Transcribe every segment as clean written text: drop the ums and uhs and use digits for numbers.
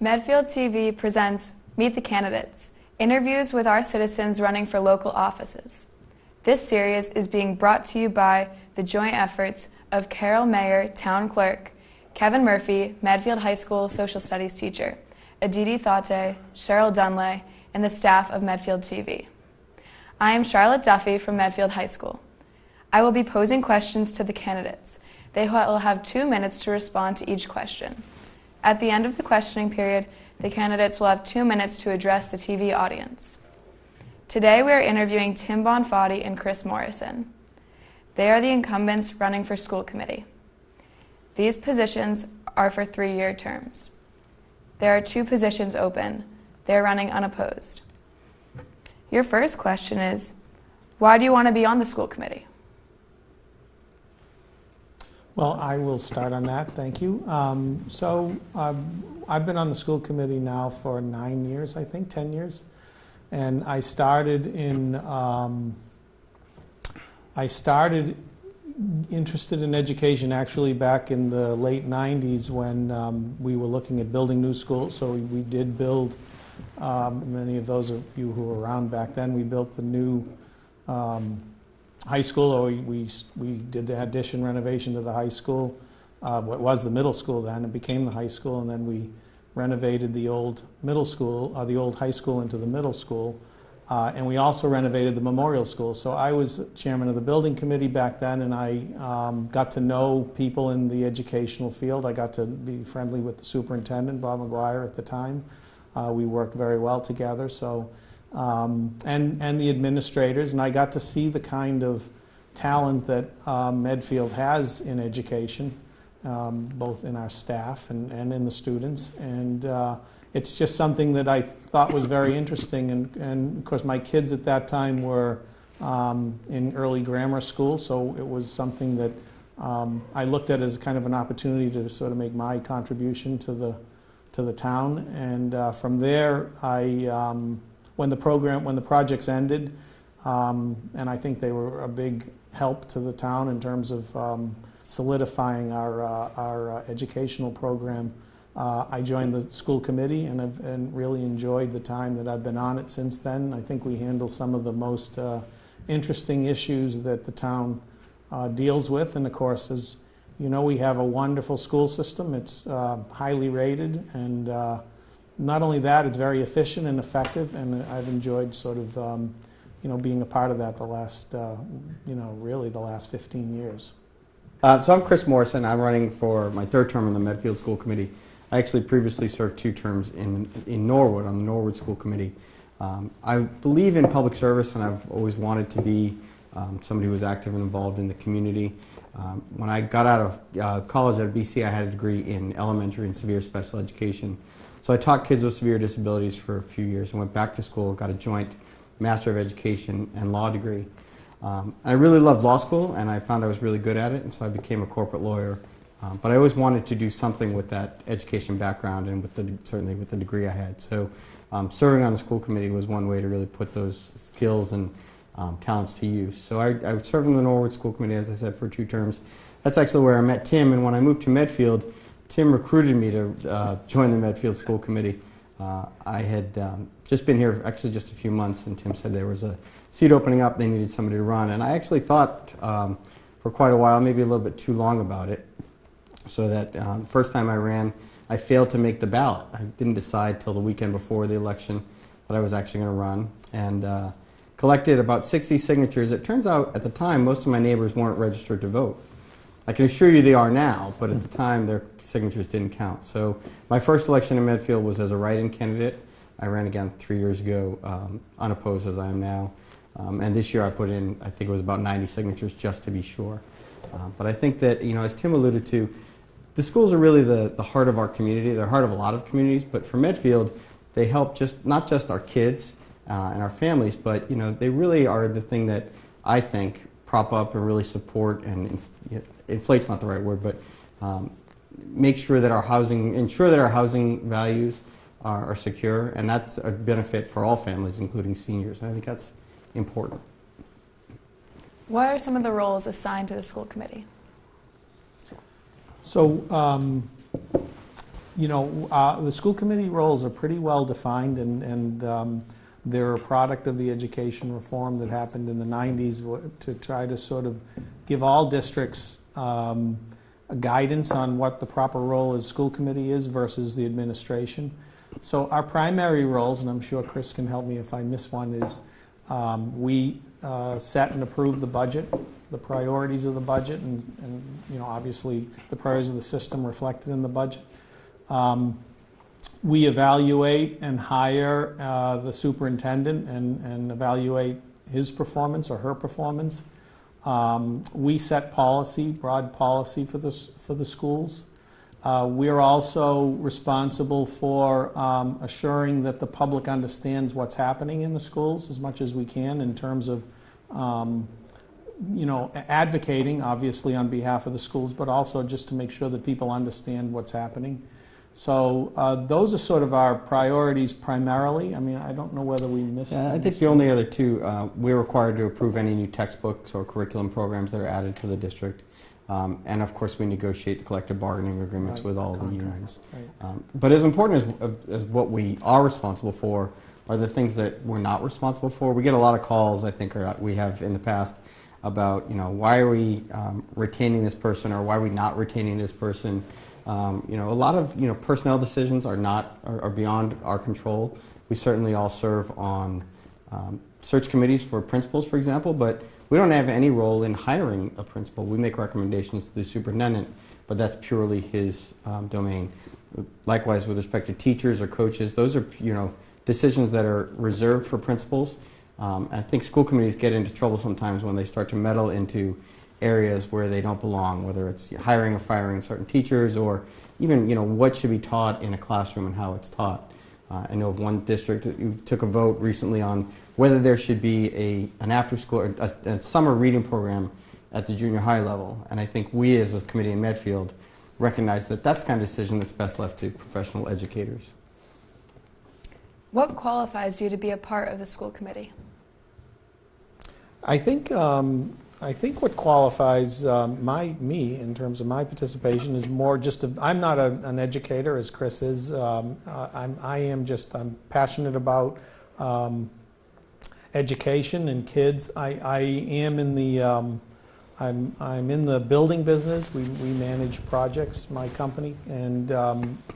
Medfield TV presents Meet the Candidates, interviews with our citizens running for local offices. This series is being brought to you by the joint efforts of Carol Mayer, Town Clerk, Kevin Murphy, Medfield High School Social Studies teacher, Aditi Thate, Cheryl Dunlay, and the staff of Medfield TV. I am Charlotte Duffy from Medfield High School. I will be posing questions to the candidates. They will have 2 minutes to respond to each question. At the end of the questioning period, the candidates will have 2 minutes to address the TV audience. Today we are interviewing Tim Bonfatti and Chris Morrison. They are the incumbents running for school committee. These positions are for 3-year terms. There are 2 positions open. They are running unopposed. Your first question is, why do you want to be on the school committee? Well, I will start on that. Thank you. I've been on the school committee now for 9 years, I think, 10 years. And I started interested in education actually back in the late 90s when we were looking at building new schools. So we did build, many of those of you who were around back then, we built the new high school, or we did the addition renovation to the high school. What was the middle school then, it became the high school, and then we renovated the old middle school, the old high school into the middle school, and we also renovated the memorial school. So I was chairman of the building committee back then, and I got to know people in the educational field. I got to be friendly with the superintendent, Bob McGuire, at the time. We worked very well together. So. And the administrators, and I got to see the kind of talent that Medfield has in education, both in our staff and in the students, and it's just something that I thought was very interesting, and of course my kids at that time were in early grammar school, so it was something that I looked at as kind of an opportunity to sort of make my contribution to the town, and from there when the projects ended, and I think they were a big help to the town in terms of solidifying our educational program. I joined the school committee and really enjoyed the time that I've been on it since then. I think we handle some of the most interesting issues that the town deals with, and of course, as you know, we have a wonderful school system. It's highly rated, and not only that, it's very efficient and effective, and I've enjoyed sort of, being a part of that the last, really the last 15 years. So I'm Chris Morrison. I'm running for my 3rd term on the Medfield School Committee. I actually previously served 2 terms in Norwood, on the Norwood School Committee. I believe in public service, and I've always wanted to be somebody who was active and involved in the community. When I got out of college at BC, I had a degree in elementary and severe special education. So I taught kids with severe disabilities for a few years and went back to school, got a joint Master of Education and law degree. I really loved law school, and I found I was really good at it, and so I became a corporate lawyer. But I always wanted to do something with that education background and certainly with the degree I had. So serving on the school committee was one way to really put those skills and talents to use. So I served on the Norwood School Committee, as I said, for 2 terms. That's actually where I met Tim, and when I moved to Medfield, Tim recruited me to join the Medfield School Committee. I had just been here actually just a few months, and Tim said there was a seat opening up, they needed somebody to run, and I actually thought for quite a while, maybe a little bit too long about it, so that the first time I ran, I failed to make the ballot. I didn't decide till the weekend before the election that I was actually going to run, and collected about 60 signatures. It turns out at the time most of my neighbors weren't registered to vote. I can assure you they are now, but at the time their signatures didn't count. So my first election in Medfield was as a write-in candidate. I ran again 3 years ago, unopposed as I am now. And this year I put in, I think it was about 90 signatures just to be sure. But I think that, as Tim alluded to, the schools are really the heart of our community. They're the heart of a lot of communities, but for Medfield, they help not just our kids and our families, but they really are the thing that I think prop up and really support and inflate's not the right word, but ensure that our housing values are secure, and that's a benefit for all families, including seniors, and I think that's important. What are some of the roles assigned to the school committee? So The school committee roles are pretty well defined, and they're a product of the education reform that happened in the 90s to try to sort of give all districts a guidance on what the proper role as school committee is versus the administration. So our primary roles, and I'm sure Chris can help me if I miss one, is we set and approve the budget, the priorities of the budget, and obviously the priorities of the system reflected in the budget. We evaluate and hire the superintendent and evaluate his performance or her performance. We set policy, broad policy for the schools. We're also responsible for assuring that the public understands what's happening in the schools as much as we can in terms of advocating, obviously, on behalf of the schools, but also just to make sure that people understand what's happening. So those are sort of our priorities primarily. I mean, I don't know whether we missed. I think the only other two, we're required to approve any new textbooks or curriculum programs that are added to the district. And of course, we negotiate the collective bargaining agreements with all the unions. Right. But as important as what we are responsible for are the things that we're not responsible for. We get a lot of calls, I think, or we have in the past, about why are we retaining this person or why are we not retaining this person. A lot of personnel decisions are beyond our control. We certainly all serve on search committees for principals, for example, but we don't have any role in hiring a principal. We make recommendations to the superintendent, but that's purely his domain. Likewise, with respect to teachers or coaches, those are decisions that are reserved for principals. I think school committees get into trouble sometimes when they start to meddle into areas where they don't belong, whether it's hiring or firing certain teachers, or even what should be taught in a classroom and how it's taught. I know of one district who took a vote recently on whether there should be an after-school or a summer reading program at the junior high level, and I think we as a committee in Medfield recognize that that's the kind of decision that's best left to professional educators. What qualifies you to be a part of the school committee? I think what qualifies me in terms of my participation is more just I'm not an educator as Chris is. I'm passionate about education and kids. I am in the I'm in the building business. We manage projects, my company, and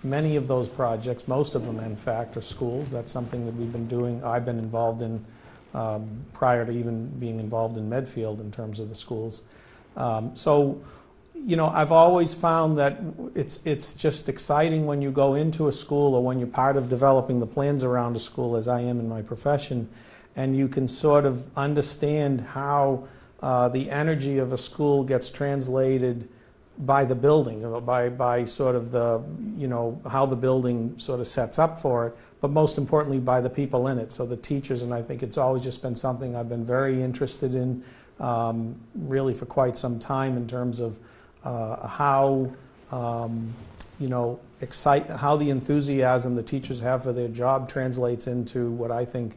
many of those projects, most of them in fact, are schools. That's something that we've been doing. I've been involved in prior to even being involved in Medfield in terms of the schools. I've always found that it's just exciting when you go into a school or when you're part of developing the plans around a school, as I am in my profession, and you can sort of understand how the energy of a school gets translated by the building, by sort of the, how the building sort of sets up for it, but most importantly by the people in it, so the teachers, and I think it's always just been something I've been very interested in really for quite some time in terms of how, how the enthusiasm the teachers have for their job translates into what I think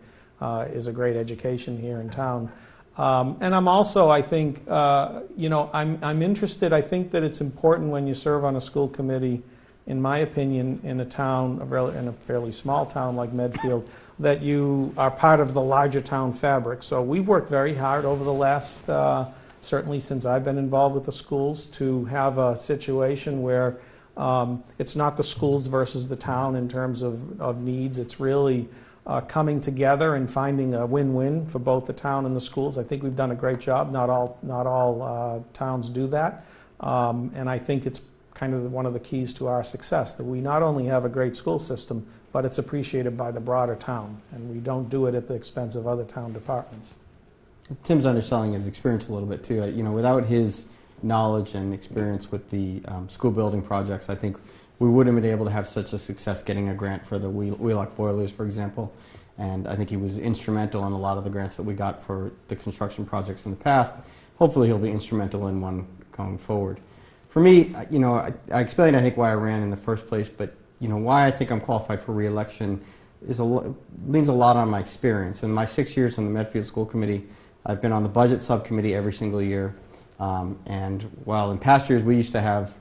is a great education here in town. And I'm also, I think, I'm interested. I think that it's important when you serve on a school committee, in my opinion, in a town, in a fairly small town like Medfield, that you are part of the larger town fabric. So we've worked very hard over the last, certainly since I've been involved with the schools, to have a situation where it's not the schools versus the town in terms of needs. It's really coming together and finding a win-win for both the town and the schools. I think we've done a great job. Not all towns do that, and I think it's kind of one of the keys to our success, that we not only have a great school system, but it's appreciated by the broader town, and we don't do it at the expense of other town departments. Tim's underselling his experience a little bit too. Without his knowledge and experience with the school building projects, I think we wouldn't have been able to have such a success getting a grant for the Wheelock boilers, for example. And I think he was instrumental in a lot of the grants that we got for the construction projects in the past. Hopefully he'll be instrumental in one going forward. For me, I explained, I think, why I ran in the first place, but why I think I'm qualified for re-election leans a lot on my experience. In my 6 years on the Medfield School Committee, I've been on the budget subcommittee every single year. And while in past years we used to have,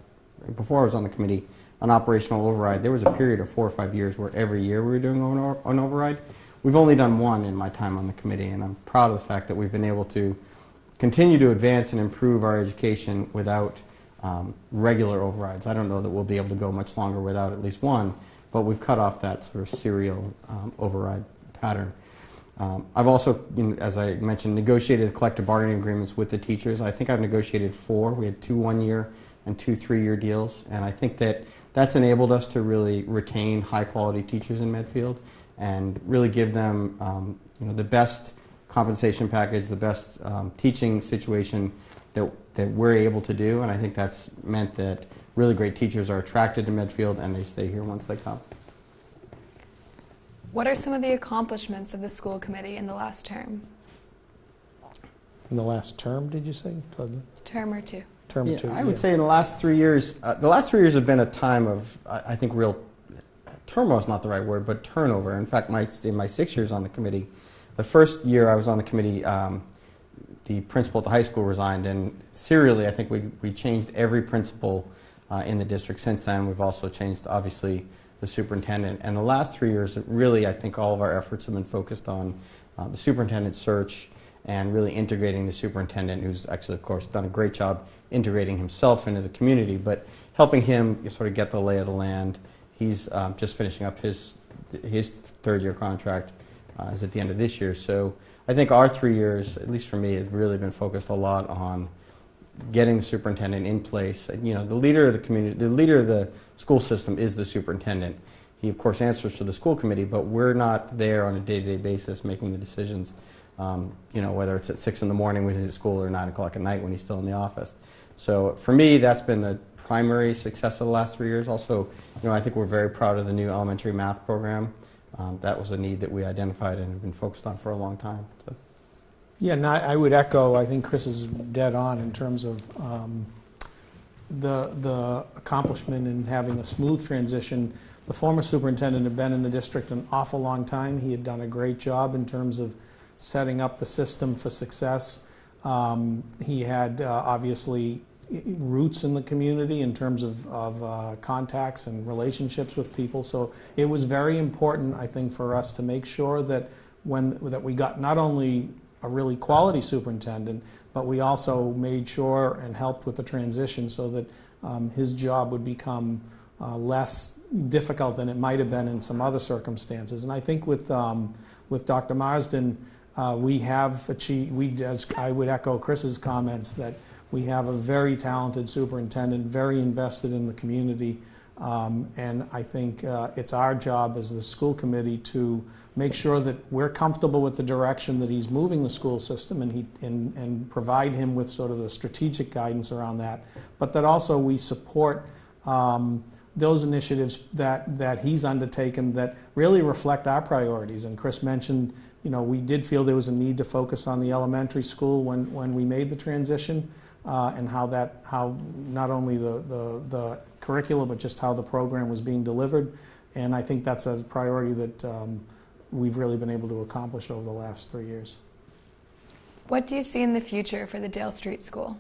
before I was on the committee, an operational override. There was a period of 4 or 5 years where every year we were doing an override. We've only done one in my time on the committee, and I'm proud of the fact that we've been able to continue to advance and improve our education without regular overrides. I don't know that we'll be able to go much longer without at least one, but we've cut off that sort of serial override pattern. I've also, as I mentioned, negotiated collective bargaining agreements with the teachers. I think I've negotiated 4. We had 2 one-year and 2 3-year deals, and I think that that's enabled us to really retain high-quality teachers in Medfield and really give them the best compensation package, the best teaching situation that we're able to do, and I think that's meant that really great teachers are attracted to Medfield and they stay here once they come. What are some of the accomplishments of the school committee in the last term? In the last term, did you say? Term or 2. Term or 2. I would say in the last 3 years, have been a time of, I think, real turmoil is not the right word, but turnover. In fact, in my 6 years on the committee, the first year I was on the committee, the principal at the high school resigned, and serially, I think we changed every principal in the district since then. We've also changed, obviously, the superintendent. And the last 3 years, really, I think all of our efforts have been focused on the superintendent search and really integrating the superintendent, who's actually, of course, done a great job integrating himself into the community, but helping him sort of get the lay of the land. He's just finishing up his 3rd-year contract is at the end of this year. So I think our 3 years, at least for me, has really been focused a lot on getting the superintendent in place. The leader of the community, the leader of the school system is the superintendent. He, of course, answers to the school committee, but we're not there on a day-to-day basis making the decisions, whether it's at 6 in the morning when he's at school or 9 o'clock at night when he's still in the office. So for me, that's been the primary success of the last 3 years. Also, I think we're very proud of the new elementary math program. That was a need that we identified and have been focused on for a long time. So. Yeah, and I would echo, I think Chris is dead on in terms of the accomplishment in having a smooth transition. The former superintendent had been in the district an awful long time. He had done a great job in terms of setting up the system for success. He had obviously roots in the community in terms of contacts and relationships with people. So it was very important, I think, for us to make sure that that we got not only a really quality superintendent, but we also made sure and helped with the transition so that his job would become less difficult than it might have been in some other circumstances. And I think with Dr. Marsden, we have achieved, as I would echo Chris's comments, that we have a very talented superintendent, very invested in the community, and I think it's our job as the school committee to make sure that we're comfortable with the direction that he's moving the school system and provide him with sort of the strategic guidance around that, but that also we support those initiatives that he's undertaken that really reflect our priorities. And Chris mentioned, we did feel there was a need to focus on the elementary school when we made the transition. And how not only the curricula, but just how the program was being delivered. And I think that's a priority that we've really been able to accomplish over the last 3 years. What do you see in the future for the Dale Street School?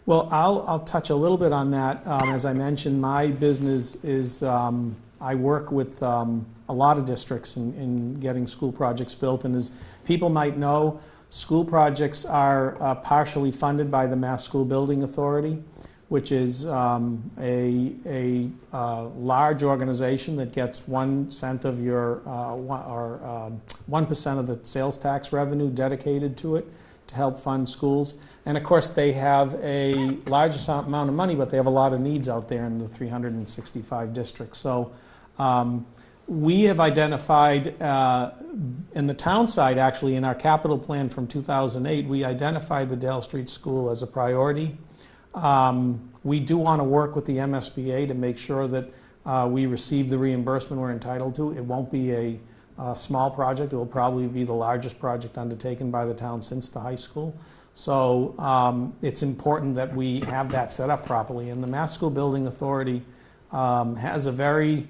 Well, I'll touch a little bit on that. As I mentioned, my business is I work with a lot of districts in getting school projects built. And as people might know, school projects are partially funded by the Mass School Building Authority, which is a large organization that gets 1 cent of your 1% of the sales tax revenue dedicated to it to help fund schools. And of course, they have a large amount of money, but they have a lot of needs out there in the 365 districts. So. We have identified, in the town side actually, in our capital plan from 2008, we identified the Dale Street School as a priority. We do want to work with the MSBA to make sure that we receive the reimbursement we're entitled to. It won't be a small project. It will probably be the largest project undertaken by the town since the high school. So it's important that we have that set up properly. And the Mass School Building Authority has a very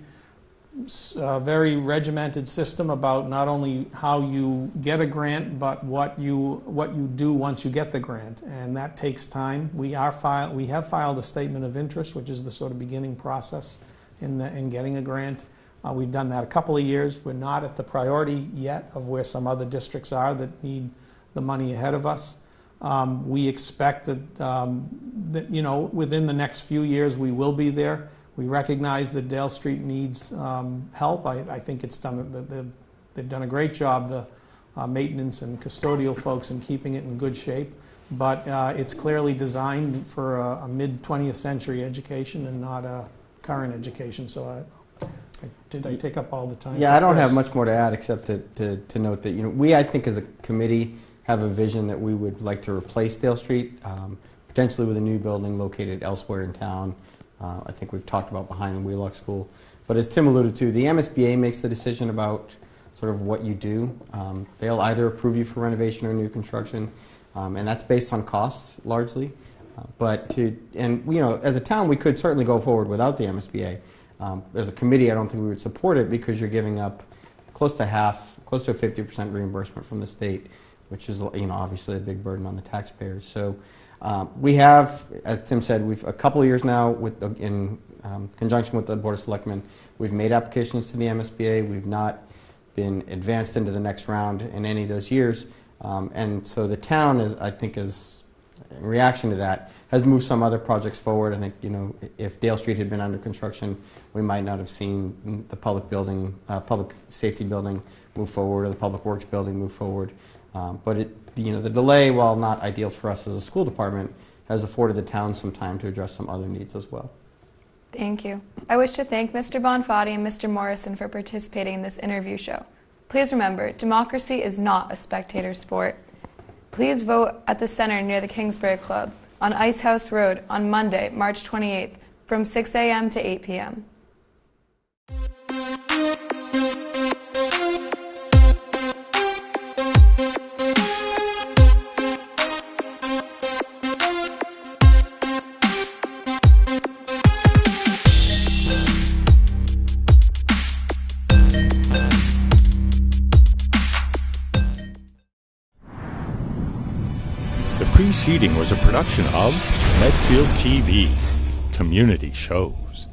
very regimented system about not only how you get a grant, but what you do once you get the grant, and that takes time. We have filed a statement of interest, which is the sort of beginning process in getting a grant. We've done that a couple of years. We're not at the priority yet of where some other districts are that need the money ahead of us. We expect that within the next few years we will be there. We recognize that Dale Street needs help. I think they've done a great job, the maintenance and custodial folks, in keeping it in good shape. But it's clearly designed for a mid-20th century education and not a current education. So did I take up all the time? Yeah, I don't have much more to add except to note that we, I think, as a committee, have a vision that we would like to replace Dale Street, potentially with a new building located elsewhere in town. I think we've talked about behind the Wheelock School. But as Tim alluded to, the MSBA makes the decision about sort of what you do. They'll either approve you for renovation or new construction, and that's based on costs largely. As a town, we could certainly go forward without the MSBA. As a committee, I don't think we would support it because you're giving up close to a 50% reimbursement from the state, which is obviously a big burden on the taxpayers. So we have, as Tim said, we've a couple of years now in conjunction with the Board of Selectmen, we've made applications to the MSBA. We've not been advanced into the next round in any of those years, and so the town is in reaction to that, has moved some other projects forward. I think if Dale Street had been under construction, we might not have seen the public safety building move forward or the public works building move forward. But the delay, while not ideal for us as a school department, has afforded the town some time to address some other needs as well. Thank you. I wish to thank Mr. Bonfatti and Mr. Morrison for participating in this interview show. Please remember, democracy is not a spectator sport. Please vote at the center near the Kingsbury Club on Ice House Road on Monday, March 28th from 6 a.m. to 8 p.m. The preceding was a production of Medfield TV, Community Shows.